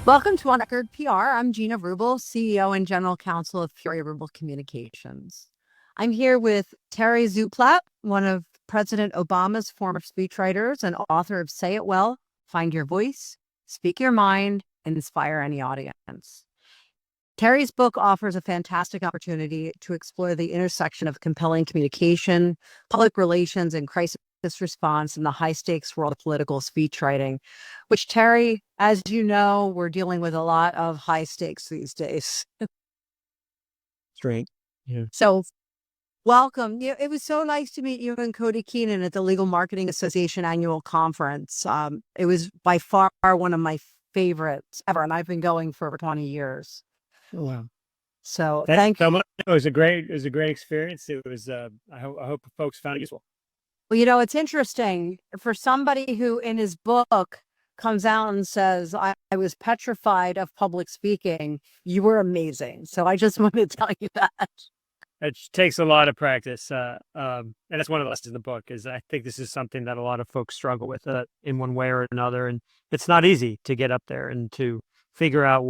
Welcome to On Record PR. I'm Gina Rubel, CEO and General Counsel of Gina Rubel Communications. I'm here with Terry Szuplat, one of President Obama's former speechwriters and author of Say It Well, Find Your Voice, Speak Your Mind, and Inspire Any Audience. Terry's book offers a fantastic opportunity to explore the intersection of compelling communication, public relations, and crisis response in the high-stakes world of political speechwriting, which, Terry, as you know, we're dealing with a lot of high stakes these days. Straight. Yeah. So welcome. It was so nice to meet you and Cody Keenan at the Legal Marketing Association annual conference. It was by far one of my favorites ever, and I've been going for over 20 years. Oh, wow. So thank you. It was a great experience. It was, I hope folks found it useful. Well, it's interesting for somebody who in his book comes out and says, I was petrified of public speaking. You were amazing. So I just wanted to tell you that. It takes a lot of practice. And that's one of the lessons in the book is I think this is something that a lot of folks struggle with in one way or another. And it's not easy to get up there and to figure out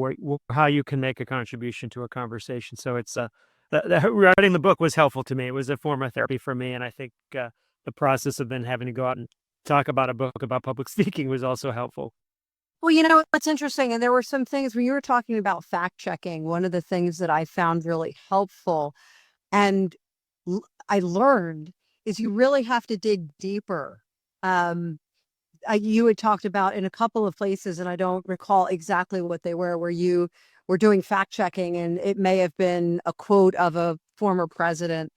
how you can make a contribution to a conversation. So it's writing the book was helpful to me. It was a form of therapy for me. And I think the process of then having to go out and talk about a book about public speaking was also helpful. Well, it's interesting. And there were some things when you were talking about fact checking, one of the things that I found really helpful and I learned is you really have to dig deeper. You had talked about in a couple of places, and I don't recall exactly what they were, where you were doing fact checking and it may have been a quote of a former president,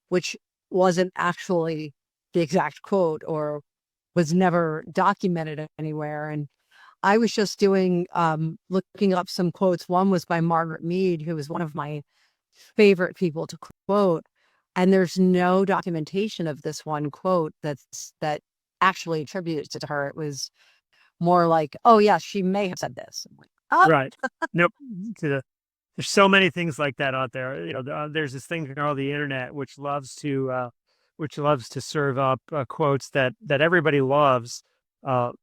which wasn't actually the exact quote or was never documented anywhere. And I was just looking up some quotes. One was by Margaret Mead, who was one of my favorite people to quote. And there's no documentation of this one quote that actually attributed to her. It was more like, oh yeah, she may have said this. I'm like, oh. Right. Nope. There's so many things like that out there. There's this thing called the internet, which loves to serve up quotes that everybody loves, but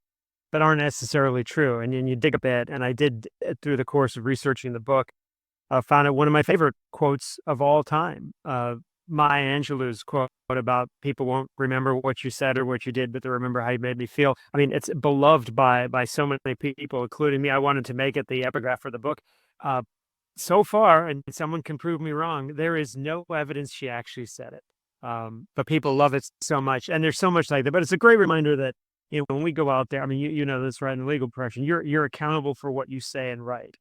aren't necessarily true. And then you dig a bit, and I did through the course of researching the book, found it one of my favorite quotes of all time. Maya Angelou's quote about people won't remember what you said or what you did, but they remember how you made me feel. I mean, it's beloved by so many people, including me. I wanted to make it the epigraph for the book. So far, and someone can prove me wrong, there is no evidence she actually said it. But people love it so much, and there's so much like that. But it's a great reminder that when we go out there, I mean, you know this, right? In the legal profession, you're accountable for what you say and write.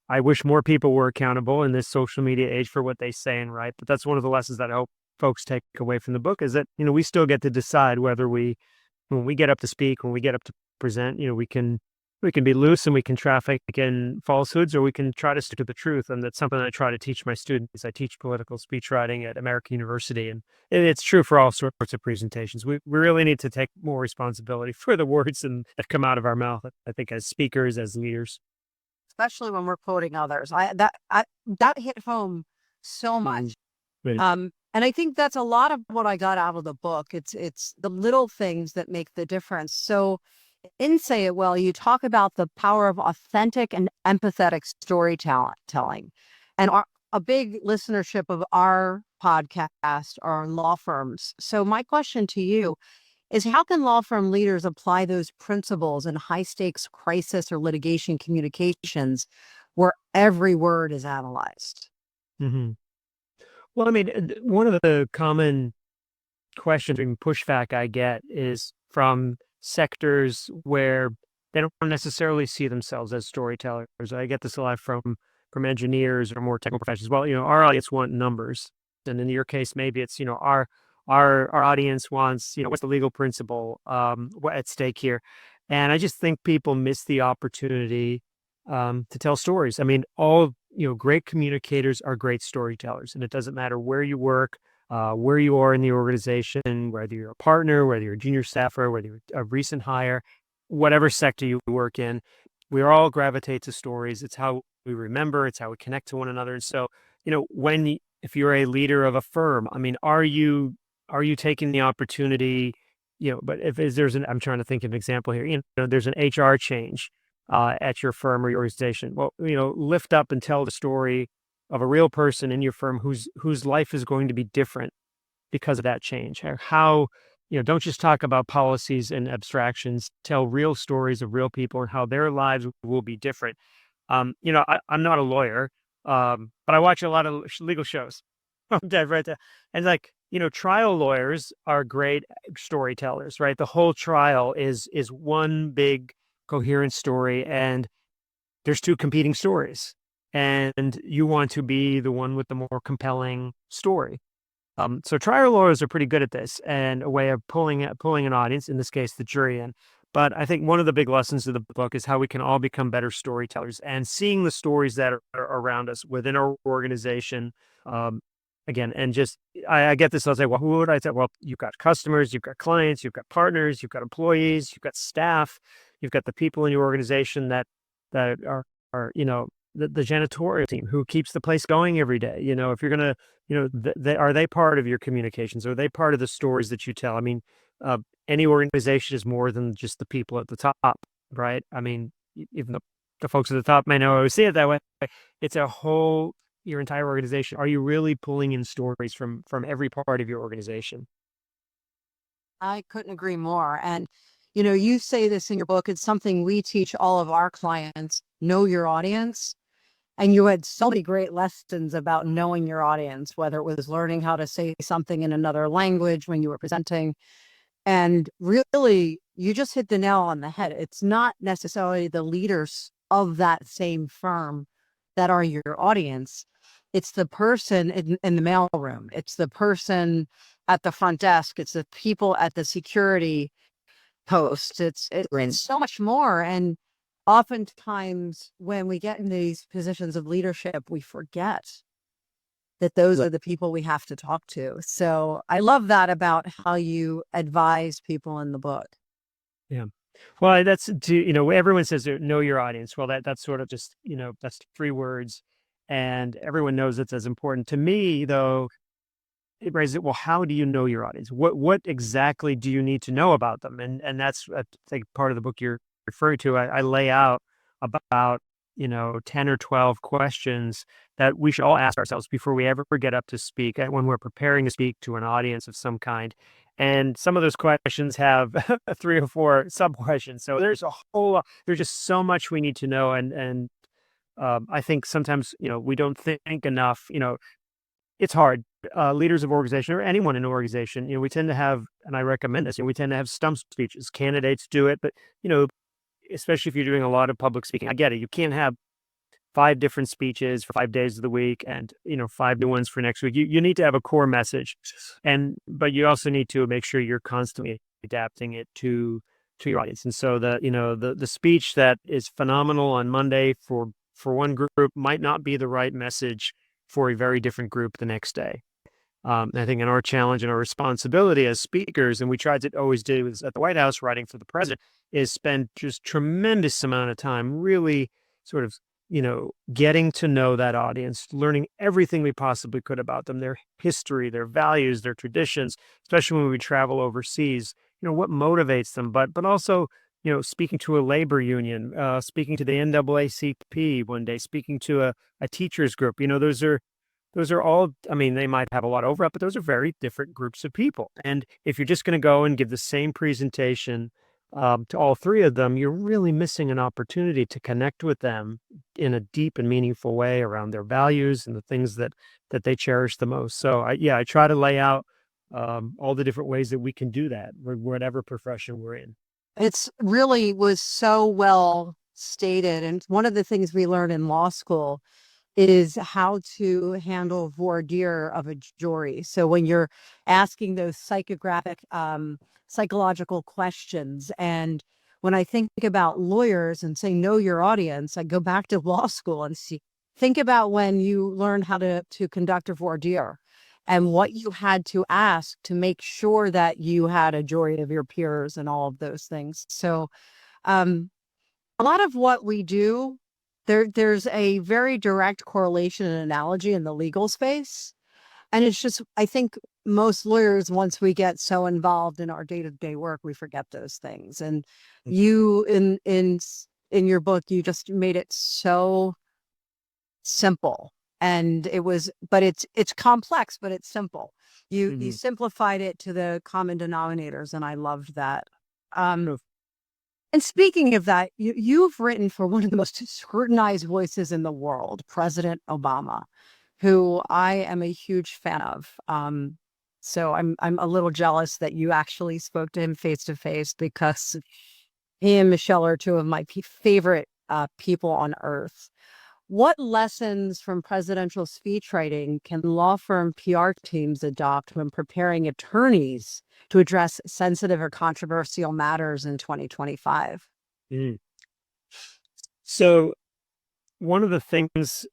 I wish more people were accountable in this social media age for what they say and write. But that's one of the lessons that I hope folks take away from the book is that we still get to decide whether when we get up to speak, when we get up to present, we can be loose and we can traffic in falsehoods, or we can try to stick to the truth. And that's something I try to teach my students. I teach political speech writing at American University, and it's true for all sorts of presentations. We really need to take more responsibility for the words that come out of our mouth, I think, as speakers, as leaders. Especially when we're quoting others. That hit home so much. Right. And I think that's a lot of what I got out of the book. It's the little things that make the difference. So in Say It Well, you talk about the power of authentic and empathetic storytelling. And a big listenership of our podcast are law firms. So my question to you is, how can law firm leaders apply those principles in high stakes crisis or litigation communications where every word is analyzed? Mm-hmm. Well, I mean, one of the common questions and pushback I get is from sectors where they don't necessarily see themselves as storytellers. I get this a lot from engineers or more technical professionals. Well, our audience want numbers. And in your case, maybe it's, our audience wants, what's the legal principle what at stake here? And I just think people miss the opportunity to tell stories. I mean, all, great communicators are great storytellers, and it doesn't matter where you work, where you are in the organization, whether you're a partner, whether you're a junior staffer, whether you're a recent hire, whatever sector you work in, we all gravitate to stories. It's how we remember, it's how we connect to one another. And so, if you're a leader of a firm, I mean, are you taking the opportunity, but if there's I'm trying to think of an example here, there's an HR change. at your firm or your organization. Well, lift up and tell the story of a real person in your firm whose life is going to be different because of that change. Or how, don't just talk about policies and abstractions. Tell real stories of real people and how their lives will be different. I'm not a lawyer, but I watch a lot of legal shows. Right there. And like, trial lawyers are great storytellers, right? The whole trial is one big coherent story, and there's two competing stories, and you want to be the one with the more compelling story. So trial lawyers are pretty good at this, and a way of pulling an audience, in this case, the jury in. But I think one of the big lessons of the book is how we can all become better storytellers, and seeing the stories that are around us within our organization. Again, and just I get this. I'll say, well, who would I say? Well, you've got customers, you've got clients, you've got partners, you've got employees, you've got staff, you've got the people in your organization that are the janitorial team who keeps the place going every day. If you're gonna, are they part of your communications? Are they part of the stories that you tell? I mean, uh, any organization is more than just the people at the top, right? I mean, even the folks at the top may not always see it that way. It's a whole your entire organization. Are you really pulling in stories from every part of your organization? I couldn't agree more. And, you say this in your book. It's something we teach all of our clients: know your audience. And you had so many great lessons about knowing your audience, whether it was learning how to say something in another language when you were presenting. And really, you just hit the nail on the head. It's not necessarily the leaders of that same firm that are your audience. It's the person in the mailroom. It's the person at the front desk. It's the people at the security post. It's so much more. And oftentimes when we get in these positions of leadership, we forget that those are the people we have to talk to. So I love that about how you advise people in the book. Yeah. Well, that's everyone says know your audience. Well, that's sort of just, that's three words, and everyone knows it's as important. To me, though, it raises it. Well, how do you know your audience? What exactly do you need to know about them? And that's, I think, part of the book you're referring to. I lay out about 10 or 12 questions that we should all ask ourselves before we ever get up to speak, when we're preparing to speak to an audience of some kind. And some of those questions have three or four sub questions. So there's a whole lot, there's just so much we need to know. And I think sometimes, we don't think enough. It's hard. Leaders of organization, or anyone in an organization, we tend to have, and I recommend this, we tend to have stump speeches. Candidates do it, but, especially if you're doing a lot of public speaking, I get it. You can't have 5 different speeches for 5 days of the week, and, 5 new ones for next week. You need to have a core message, but you also need to make sure you're constantly adapting it to your audience. And so the speech that is phenomenal on Monday for one group might not be the right message for a very different group the next day. I think in our challenge and our responsibility as speakers, and we tried to always do is at the White House writing for the president, is spend just tremendous amount of time really sort of, getting to know that audience, learning everything we possibly could about them, their history, their values, their traditions, especially when we travel overseas, what motivates them, but also, speaking to a labor union, speaking to the NAACP one day, speaking to a teachers group, those are all, I mean, they might have a lot of overlap, but those are very different groups of people. And if you're just going to go and give the same presentation to all three of them, you're really missing an opportunity to connect with them in a deep and meaningful way around their values and the things that they cherish the most. So I try to lay out all the different ways that we can do that, whatever profession we're in. It's really was so well stated. And one of the things we learned in law school is how to handle voir dire of a jury. So when you're asking those psychological questions, and when I think about lawyers and say know your audience, I go back to law school and think about when you learned how to conduct a voir dire and what you had to ask to make sure that you had a jury of your peers and all of those things. So um, a lot of what we do, there's a very direct correlation and analogy in the legal space. And it's just, I think most lawyers, once we get so involved in our day-to-day work, we forget those things. And you in in your book, you just made it so simple. And it's complex, but it's simple. You Mhm. simplified it to the common denominators, and I loved that. Um, and speaking of that, you've written for one of the most scrutinized voices in the world, President Obama, who I am a huge fan of. So I'm a little jealous that you actually spoke to him face to face, because he and Michelle are two of my favorite people on earth. What lessons from presidential speech writing can law firm PR teams adopt when preparing attorneys to address sensitive or controversial matters in 2025? Mm. So one of the things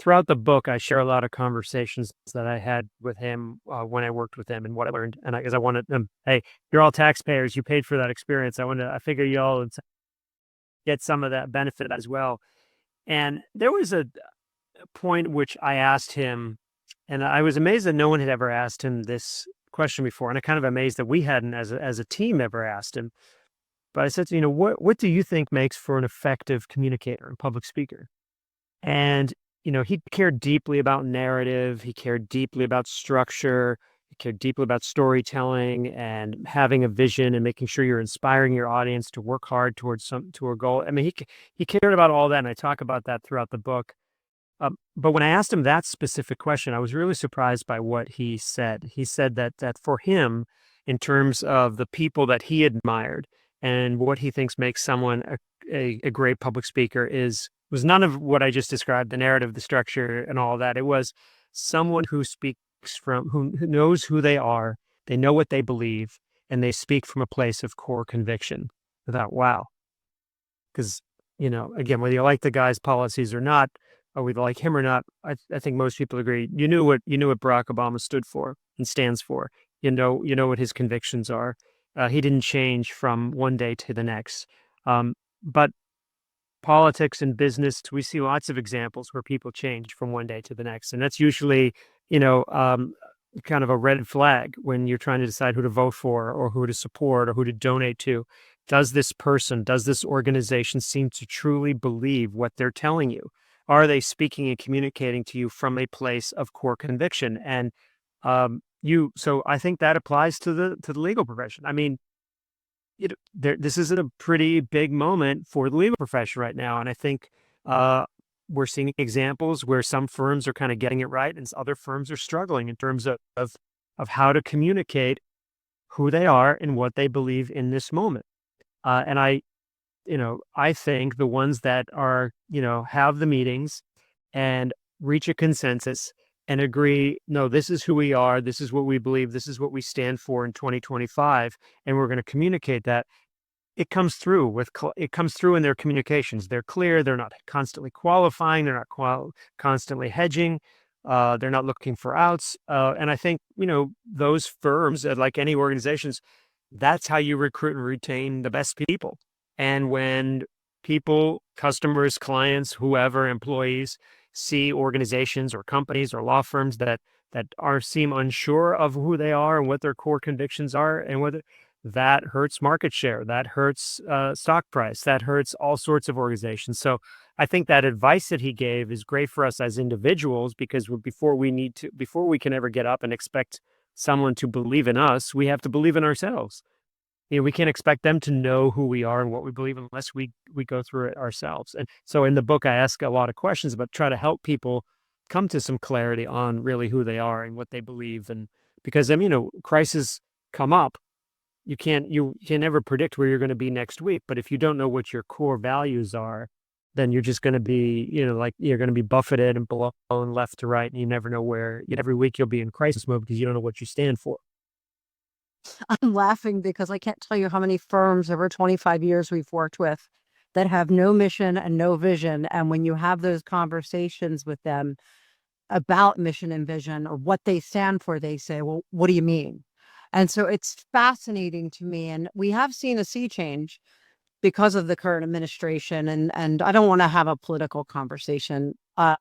throughout the book, I share a lot of conversations that I had with him when I worked with him and what I learned. And because I wanted them, hey, you're all taxpayers, you paid for that experience. I figure you all would get some of that benefit as well. And there was a point which I asked him, and I was amazed that no one had ever asked him this question before, and I kind of amazed that we hadn't, as a team, ever asked him. But I said, what do you think makes for an effective communicator and public speaker? And, he cared deeply about narrative. He cared deeply about structure. He cared deeply about storytelling and having a vision and making sure you're inspiring your audience to work hard to a goal. I mean, he cared about all that. And I talk about that throughout the book. But when I asked him that specific question, I was really surprised by what he said. He said that for him, in terms of the people that he admired and what he thinks makes someone a great public speaker was none of what I just described, the narrative, the structure, and all that. It was someone who speaks who knows who they are, they know what they believe, and they speak from a place of core conviction. I thought, wow, because, again, whether you like the guy's policies or not, or we like him or not, I think most people agree. You knew what Barack Obama stood for and stands for. You know what his convictions are. He didn't change from one day to the next. But politics and business, we see lots of examples where people change from one day to the next, and that's usually, you know, um, kind of a red flag when you're trying to decide who to vote for or who to support or who to donate to. Does this organization seem to truly believe what they're telling you? Are they speaking and communicating to you from a place of core conviction? And so I think that applies to the legal profession. I mean, this is a pretty big moment for the legal profession right now, and I think uh, we're seeing examples where some firms are kind of getting it right, and other firms are struggling in terms of how to communicate who they are and what they believe in this moment. And I think the ones that are, have the meetings and reach a consensus and agree, no, this is who we are, this is what we believe, this is what we stand for in 2025, and we're going to communicate that. It comes through in their communications. They're clear. They're not constantly qualifying. They're not constantly hedging. They're not looking for outs. And I think, those firms, like any organizations, that's how you recruit and retain the best people. And when people, customers, clients, whoever, employees see organizations or companies or law firms that seem unsure of who they are and what their core convictions are, and whether that hurts market share, that hurts stock price, that hurts all sorts of organizations. So I think that advice that he gave is great for us as individuals, because before we can ever get up and expect someone to believe in us, we have to believe in ourselves. We can't expect them to know who we are and what we believe unless we go through it ourselves. And so in the book, I ask a lot of questions about try to help people come to some clarity on really who they are and what they believe. And because crises come up, you can never predict where you're going to be next week. But if you don't know what your core values are, then you're just going to be, like you're going to be buffeted and blown left to right, and you never know where. Every week you'll be in crisis mode because you don't know what you stand for. I'm laughing because I can't tell you how many firms over 25 years we've worked with that have no mission and no vision. And when you have those conversations with them about mission and vision or what they stand for, they say, well, what do you mean? And so it's fascinating to me. And we have seen a sea change because of the current administration. And I don't want to have a political conversation. Had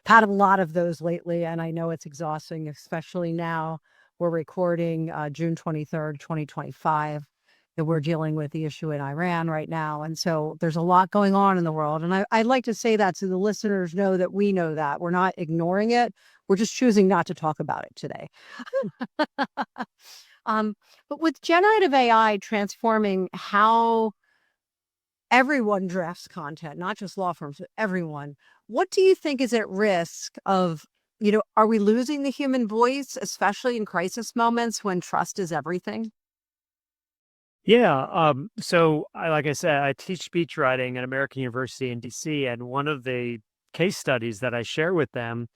a lot of those lately, and I know it's exhausting, especially now we're recording June 23rd, 2025. that we're dealing with the issue in Iran right now. And so there's a lot going on in the world. And I'd like to say that so the listeners know that we know that we're not ignoring it. We're just choosing not to talk about it today. um, but with generative AI transforming how everyone drafts content, not just law firms, but everyone, what do you think is at risk of, are we losing the human voice, especially in crisis moments when trust is everything? Yeah. So like I said, I teach speech writing at American University in DC, and one of the case studies that I share with them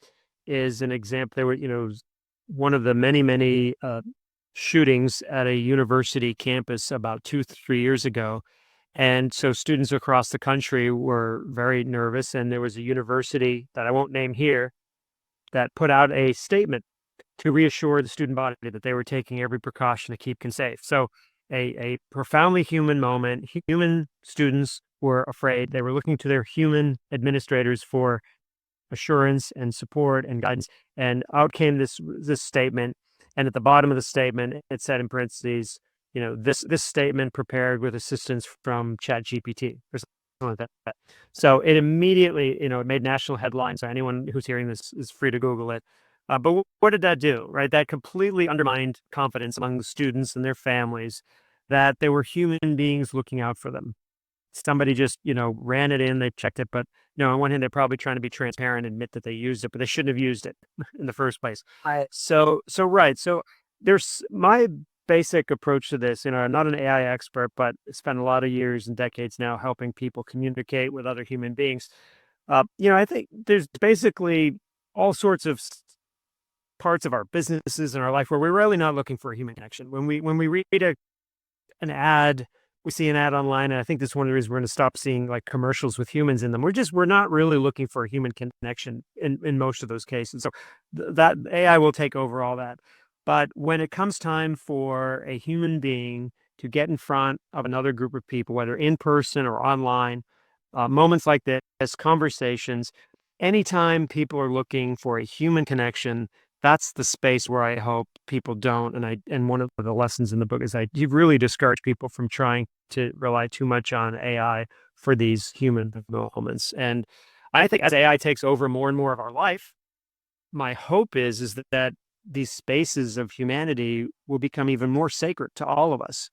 is an example. There were, one of the many, many shootings at a university campus about 2, 3 years ago. And so students across the country were very nervous. And there was a university that I won't name here that put out a statement to reassure the student body that they were taking every precaution to keep them safe. So a profoundly human moment. Human students were afraid. They were looking to their human administrators for assurance and support and guidance. And out came this statement. And at the bottom of the statement, it said in parentheses, this statement prepared with assistance from ChatGPT or something like that. So it immediately, it made national headlines. So anyone who's hearing this is free to Google it. But what did that do, right? That completely undermined confidence among the students and their families that there were human beings looking out for them. Somebody just, ran it in, they checked it, but on one hand, they're probably trying to be transparent, admit that they used it, but they shouldn't have used it in the first place. I So right. So there's my basic approach to this. I'm not an AI expert, but spent a lot of years and decades now helping people communicate with other human beings. I think there's basically all sorts of parts of our businesses and our life where we're really not looking for a human connection. When we read an ad, we see an ad online, and I think this is one of the reasons we're going to stop seeing like commercials with humans in them. We're not really looking for a human connection in most of those cases. So that AI will take over all that. But when it comes time for a human being to get in front of another group of people, whether in person or online, moments like this, conversations, anytime people are looking for a human connection, that's the space where I hope people don't. And one of the lessons in the book is you really discourage people from trying to rely too much on AI for these human moments. And I think as AI takes over more and more of our life, my hope is that these spaces of humanity will become even more sacred to all of us.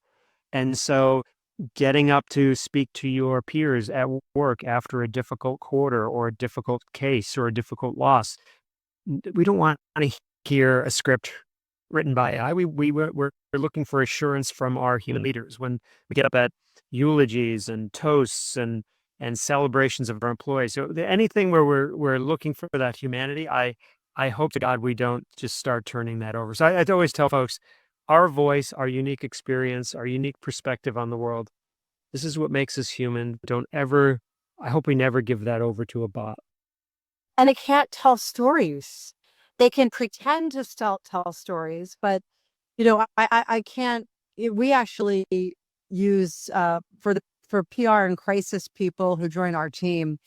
And so getting up to speak to your peers at work after a difficult quarter or a difficult case or a difficult loss, we don't want to hear a script written by AI. We're looking for assurance from our human leaders when we get up at eulogies and toasts and celebrations of our employees. So anything where we're looking for that humanity, I hope to God we don't just start turning that over. So I always tell folks, our voice, our unique experience, our unique perspective on the world, this is what makes us human. I hope we never give that over to a bot. And they can't tell stories. They can pretend to tell stories, but I can't. We actually use for PR and crisis people who join our team.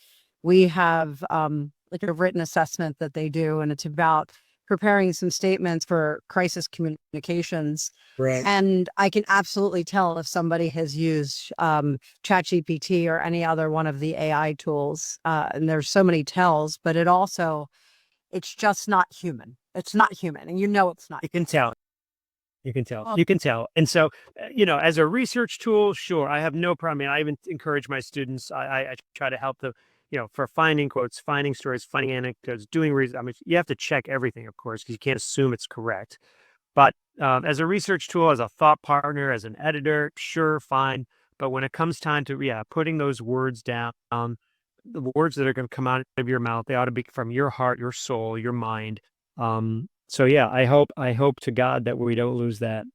We have like a written assessment that they do, and it's about preparing some statements for crisis communications. Right. And I can absolutely tell if somebody has used ChatGPT or any other one of the AI tools. And there's so many tells, but it's just not human. It's not human. And it's not. You can tell. You can tell. Oh, You can tell. And so, as a research tool, sure, I have no problem. I mean, I even encourage my students. I try to help them, for finding quotes, finding stories, finding anecdotes, doing research. I mean, you have to check everything, of course, because you can't assume it's correct. But as a research tool, as a thought partner, as an editor, sure, fine. But when it comes time to, putting those words down, the words that are going to come out of your mouth, they ought to be from your heart, your soul, your mind. So yeah, I hope to God that we don't lose that.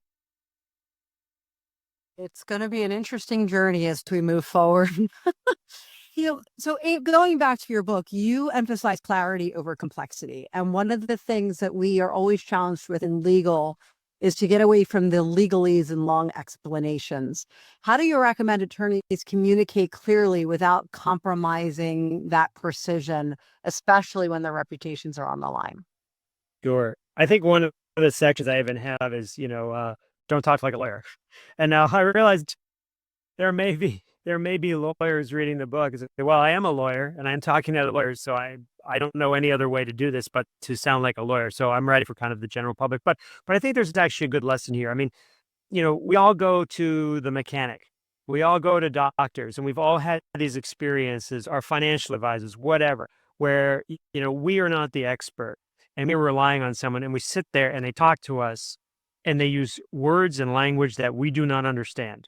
it's going to be an interesting journey as we move forward. So going back to your book, you emphasize clarity over complexity. And one of the things that we are always challenged with in legal is to get away from the legalese and long explanations. How do you recommend attorneys communicate clearly without compromising that precision, especially when their reputations are on the line? Sure. I think one of the sections I even have is, don't talk like a lawyer. And now I realized there may be lawyers reading the book and say, well, I am a lawyer and I'm talking to other lawyers, so I don't know any other way to do this but to sound like a lawyer. So I'm ready for kind of the general public. But I think there's actually a good lesson here. I mean, we all go to the mechanic. We all go to doctors, and we've all had these experiences, our financial advisors, whatever, where, we are not the expert and we're relying on someone, and we sit there and they talk to us and they use words and language that we do not understand.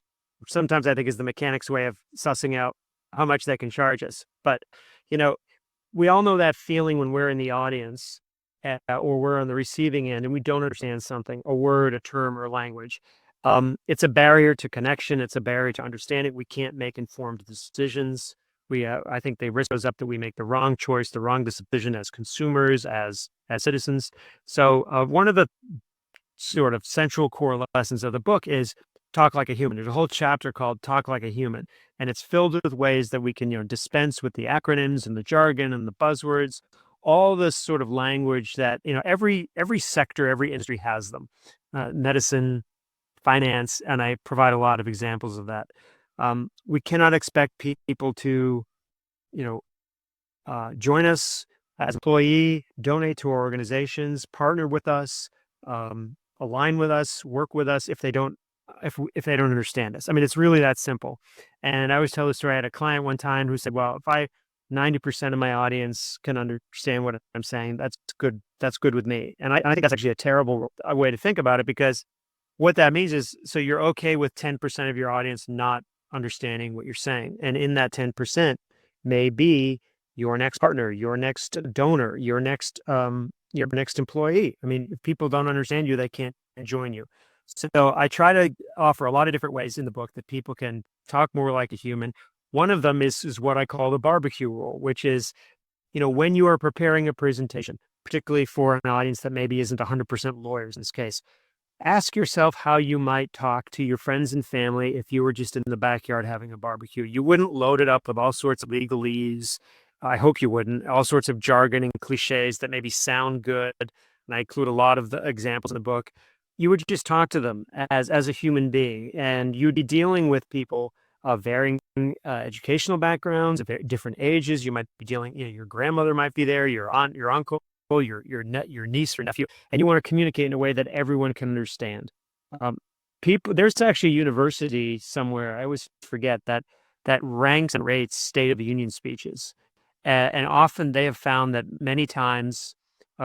Sometimes I think is the mechanic's way of sussing out how much they can charge us. But, you know, we all know that feeling when we're in the audience, or we're on the receiving end and we don't understand something, a word, a term, or language. It's a barrier to connection. It's a barrier to understanding. We can't make informed decisions. I think they risk us up that we make the wrong choice, the wrong decision as consumers, as citizens. So one of the sort of central core lessons of the book is talk like a human. There's a whole chapter called Talk Like a Human, and it's filled with ways that we can, dispense with the acronyms and the jargon and the buzzwords, all this sort of language that, every sector, every industry has them. Medicine, finance, and I provide a lot of examples of that. We cannot expect people to, you know, join us as employee, donate to our organizations, partner with us, align with us, work with us if they don't understand us. I mean, it's really that simple. And I always tell the story. I had a client one time who said, "Well, if 90% of my audience can understand what I'm saying, that's good. That's good with me." And I think that's actually a terrible way to think about it, because what that means is, so you're okay with 10% of your audience not understanding what you're saying. And in that 10% may be your next partner, your next donor, your next employee. I mean, if people don't understand you, they can't join you. So I try to offer a lot of different ways in the book that people can talk more like a human. One of them is what I call the barbecue rule, which is, when you are preparing a presentation, particularly for an audience that maybe isn't 100% lawyers in this case, ask yourself how you might talk to your friends and family if you were just in the backyard having a barbecue. You wouldn't load it up with all sorts of legalese. I hope you wouldn't. All sorts of jargon and cliches that maybe sound good. And I include a lot of the examples in the book. You would just talk to them as a human being, and you'd be dealing with people of varying educational backgrounds, of different ages. You might be dealing, your grandmother might be there, your aunt, your uncle, your niece or nephew, and you want to communicate in a way that everyone can understand. There's actually a university somewhere, I always forget, that ranks and rates State of the Union speeches. And often they have found that many times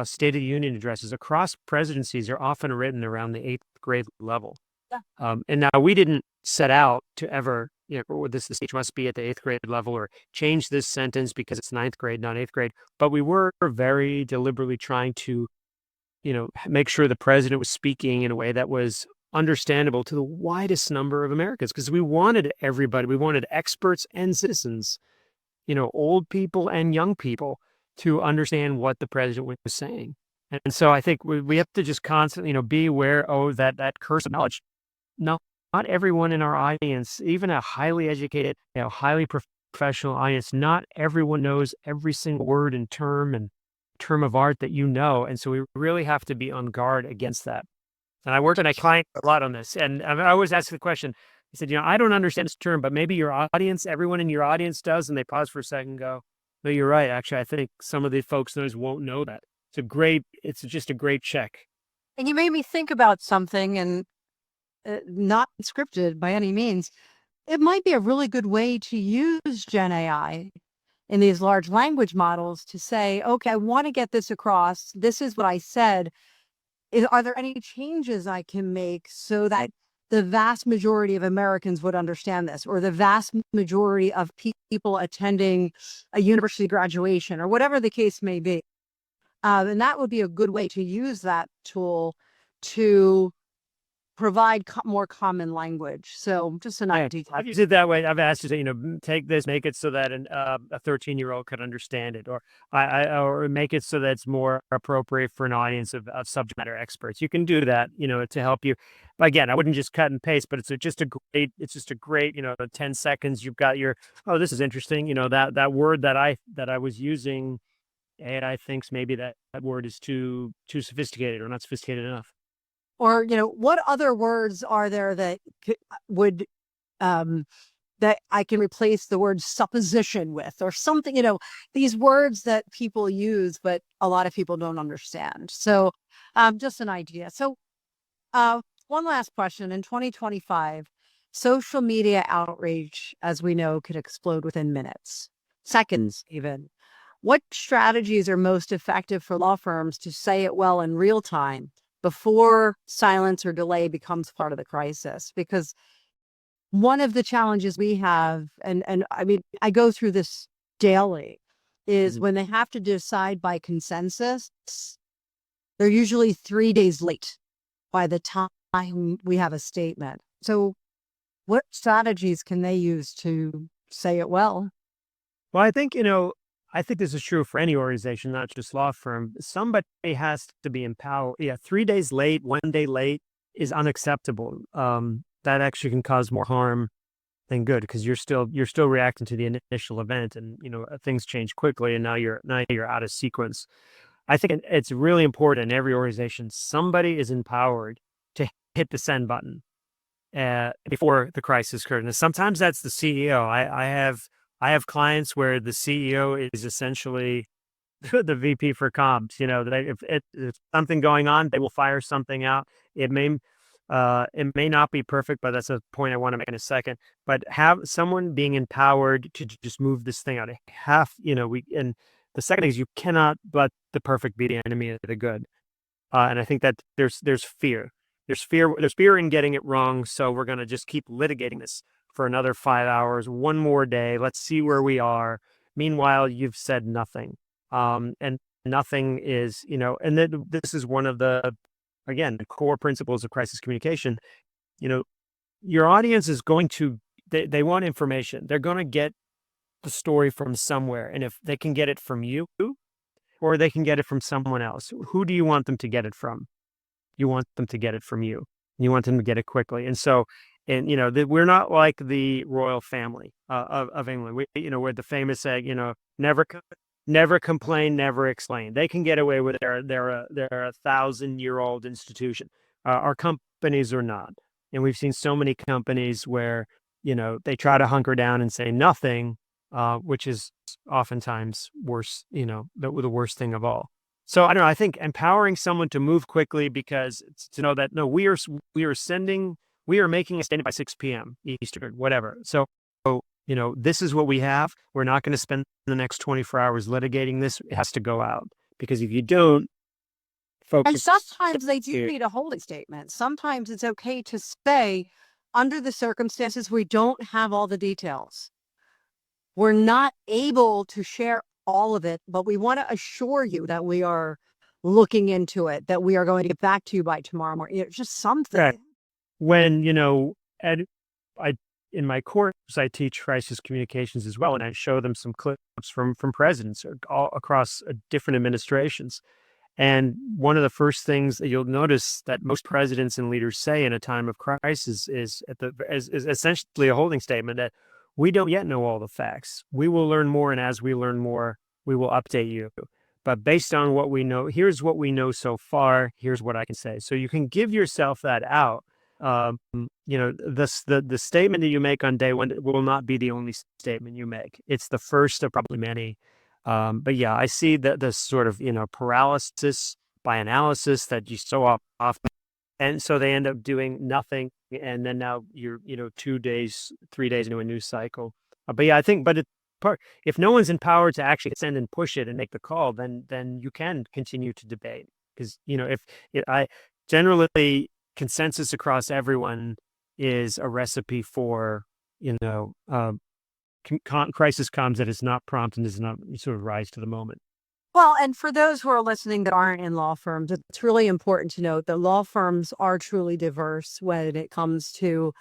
State of the Union addresses across presidencies are often written around the 8th grade level. Yeah. And now we didn't set out to ever, the speech must be at the 8th grade level, or change this sentence because it's 9th grade, not 8th grade. But we were very deliberately trying to, make sure the president was speaking in a way that was understandable to the widest number of Americans, because we wanted everybody, we wanted experts and citizens, old people and young people, to understand what the president was saying. And so I think we have to just constantly, be aware, that curse of knowledge. No, not everyone in our audience, even a highly educated, highly professional audience, not everyone knows every single word and term of art that you know. And so we really have to be on guard against that. And I worked with a client a lot on this. And I always ask the question, he said, I don't understand this term, but maybe your audience, everyone in your audience does. And they pause for a second and go, no, you're right. Actually, I think some of the folks won't know that. It's just a great check. And you made me think about something, and not scripted by any means. It might be a really good way to use Gen AI in these large language models to say, okay, I want to get this across. This is what I said. Are there any changes I can make so that the vast majority of Americans would understand this, or the vast majority of people attending a university graduation, or whatever the case may be? And that would be a good way to use that tool to provide more common language. So just an idea. I've used it that way. I've asked you to, take this, make it so that a 13-year-old could understand it, or make it so that it's more appropriate for an audience of subject matter experts. You can do that, to help you. But again, I wouldn't just cut and paste, but it's just a great, 10 seconds. You've got this is interesting. That word that I was using, AI thinks maybe that word is too sophisticated or not sophisticated enough. Or, what other words are there that would, um, that I can replace the word supposition with, or something, these words that people use, but a lot of people don't understand. So, just an idea. So, one last question. In 2025, social media outrage, as we know, could explode within minutes, seconds, even. What strategies are most effective for law firms to say it well in real time before silence or delay becomes part of the crisis? Because one of the challenges we have, and I mean, I go through this daily, is when they have to decide by consensus, they're usually 3 days late by the time we have a statement. So what strategies can they use to say it well? Well, I think this is true for any organization, not just law firm. Somebody has to be empowered. Yeah, 3 days late, 1 day late is unacceptable. That actually can cause more harm than good because you're still reacting to the initial event, and things change quickly, and now you're out of sequence. I think it's really important in every organization. Somebody is empowered to hit the send button before the crisis occurred. And sometimes that's the CEO. I have clients where the CEO is essentially the VP for comms. If something going on, they will fire something out. It may not be perfect, but that's a point I want to make in a second. But have someone being empowered to just move this thing out. And the second thing is you cannot let the perfect be the enemy of the good. And I think that there's fear. There's fear in getting it wrong. So we're going to just keep litigating this for another 5 hours, one more day. Let's see where we are. Meanwhile, you've said nothing. And nothing is, and then this is one of again, the core principles of crisis communication. You know, your audience is they want information. They're going to get the story from somewhere. And if they can get it from you or they can get it from someone else, who do you want them to get it from? You want them to get it from you. You want them to get it quickly. And so, we're not like the royal family of England. We're the famous saying, never complain, never explain. They can get away with it. They're a 1,000-year-old institution. Our companies are not. And we've seen so many companies where, they try to hunker down and say nothing, which is oftentimes worse, the worst thing of all. So I don't know. I think empowering someone to move quickly because to know that no, we are making a statement by 6 p.m. Eastern, whatever. So this is what we have. We're not going to spend the next 24 hours litigating this. It has to go out because if you don't, folks. And sometimes they do need a holding statement. Sometimes it's okay to say, under the circumstances, we don't have all the details. We're not able to share all of it, but we want to assure you that we are looking into it, that we are going to get back to you by tomorrow morning. Just something. Right. When, I in my course, I teach crisis communications as well, and I show them some clips from presidents all across different administrations. And one of the first things that you'll notice that most presidents and leaders say in a time of crisis is essentially a holding statement that we don't yet know all the facts. We will learn more, and as we learn more, we will update you. But based on what we know, here's what we know so far. Here's what I can say. So you can give yourself that out. The statement that you make on day one will not be the only statement you make. It's the first of probably many. But yeah, I see the sort of, paralysis by analysis that you so often, and so they end up doing nothing. And then now you're, 2 days, 3 days into a news cycle. But yeah, I think, if no one's empowered to actually send and push it and make the call, then you can continue to debate because, I generally consensus across everyone is a recipe for, crisis comms that is not prompt and does not sort of rise to the moment. Well, and for those who are listening that aren't in law firms, it's really important to note that law firms are truly diverse when it comes to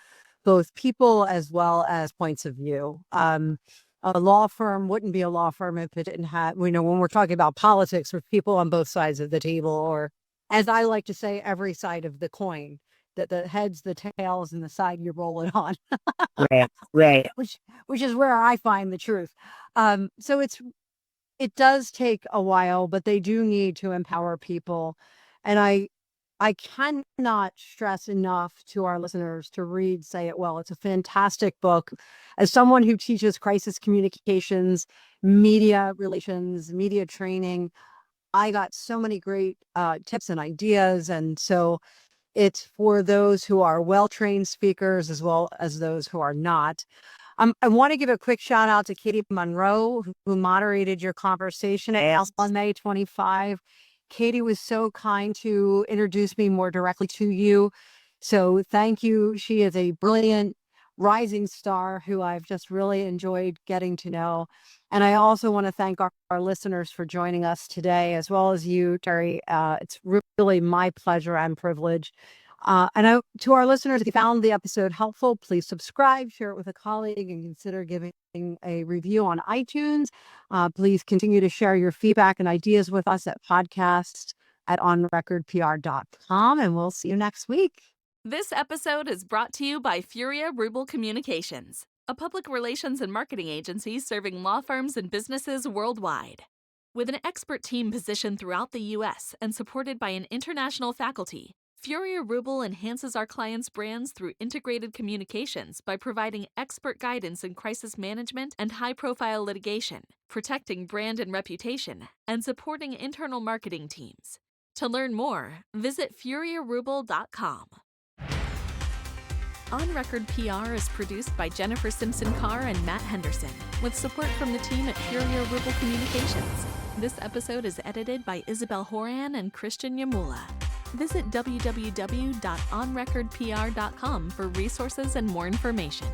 both people as well as points of view. A law firm wouldn't be a law firm if it didn't have, when we're talking about politics with people on both sides of the table, or as I like to say, every side of the coin, that the heads, the tails, and the side you roll it on. Right. Which is where I find the truth. So it does take a while, but they do need to empower people. And I cannot stress enough to our listeners to read Say It Well. It's a fantastic book. As someone who teaches crisis communications, media relations, media training, I got so many great tips and ideas. And so it's for those who are well-trained speakers as well as those who are not. I want to give a quick shout out to Katie Monroe, who moderated your conversation at ALS on May 25. Katie was so kind to introduce me more directly to you. So thank you. She is a brilliant rising star who I've just really enjoyed getting to know. And I also want to thank our listeners for joining us today, as well as you, Terry. It's really my pleasure and privilege. To our listeners, if you found the episode helpful, please subscribe, share it with a colleague, and consider giving a review on iTunes. Please continue to share your feedback and ideas with us at podcast@onrecordpr.com, and we'll see you next week. This episode is brought to you by Furia Rubel Communications, a public relations and marketing agency serving law firms and businesses worldwide. With an expert team positioned throughout the U.S. and supported by an international faculty, Furia Rubel enhances our clients' brands through integrated communications by providing expert guidance in crisis management and high-profile litigation, protecting brand and reputation, and supporting internal marketing teams. To learn more, visit furiarubel.com. On Record PR is produced by Jennifer Simpson-Carr and Matt Henderson, with support from the team at Furia Rubel Communications. This episode is edited by Isabel Horan and Christian Yamula. Visit www.onrecordpr.com for resources and more information.